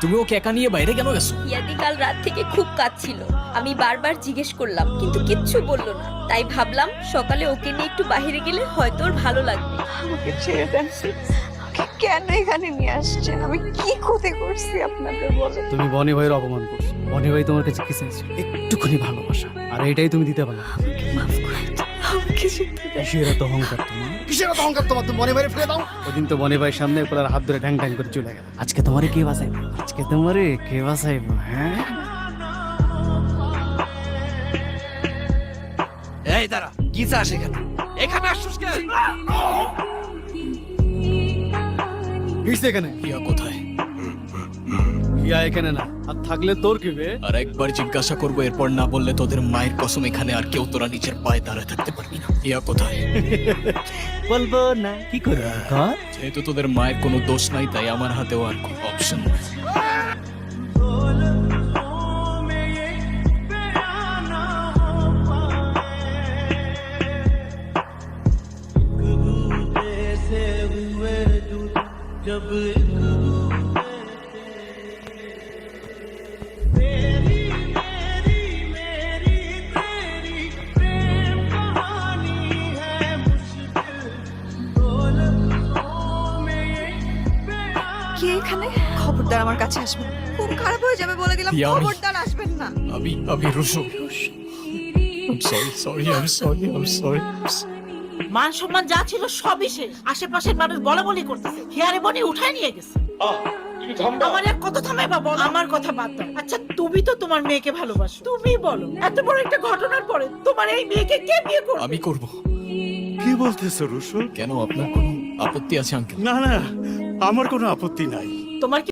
তুমি ওকে একা নিয়ে বাইরে কেন গেছো? ইয়াদি কাল রাত থেকে খুব কাঁদছিল। আমি বারবার জিজ্ঞেস করলাম কিন্তু কিচ্ছু বললো না। তাই ভাবলাম সকালে ওকে নিয়ে একটু বাইরে গেলে হয়তো ওর ভালো লাগবে। আমাকে ছেড়ে দেন। ওকে কেন এখানে নিয়ে আসছেন? আমি কি ক্ষতি করছি আপনাদের বলেন? তুমি বনি ভাইয়ের অপমান করছো। বনি ভাই তোমার কাছে কি চাইছে? একটুখানি ভালোবাসা, আর এটাই তুমি দিতে পারো। মাফ করে দাও। আমাকে যেতে দেন। কিসের এত অহংকার তোমার? কিসের এত অহংকার তোমার? তুমি বনি ভাইয়ের ফেলে দাও। ওদিন তো বনি ভাইয়ের সামনে ওর হাত ধরে ঢ্যাং ঢ্যাং করে চলে গেল। আজকে তোমারে কে বাঁচাইবে? আজকে তোমারে কে বাঁচাইবে? হ্যাঁ, এই দাঁড়া, কি চাস এখানে? এখানে আসছিস কেন? কিসে এখানে? ইয়া কোথায়? ইয়া এখানে না, আর থাকলে তোর কি বে? আর একবার জিজ্ঞাসা করবো, এরপর না বললে তোদের মায়ের কসম এখানে আর কেউ তোরা নিজের পায়ে দাঁড়ায় থাকতে পারবি না। ইয়া কোথায়? বলবো না, কি করে? যেহেতু তোদের মায়ের কোনো দোষ নাই, তাই আমার হাতেও আর কোনো অপশন নেই। কে এখানে? খবরদার আমার কাছে আসবেন না। খুব খারাপ হয়ে যাবে বলে গেলাম। ইয়া, আমি- খবরদার আসবেন না। আমি রুশো। I'm sorry. মান সম্মান যা ছিল সবই শেষ। আশেপাশের মানুষ বলা বলি করতেছে, হেয়ারে বনি উঠায় নিয়ে গেছে। আমার এক কথা থামে বা বল, আমার কথা বাদ দাও। আচ্ছা তুমি তো তোমার মেয়েকে ভালোবাসো, তুমি বলো এত বড় একটা ঘটনার পরে তোমার এই মেয়েকে কে বিয়ে করবে? আমি করব। কি বলতেছো রুশো? কেন, আপনার কোনো আপত্তি আছে আঙ্কেল? না না, আমার কোনো আপত্তি নাই। তোমার কি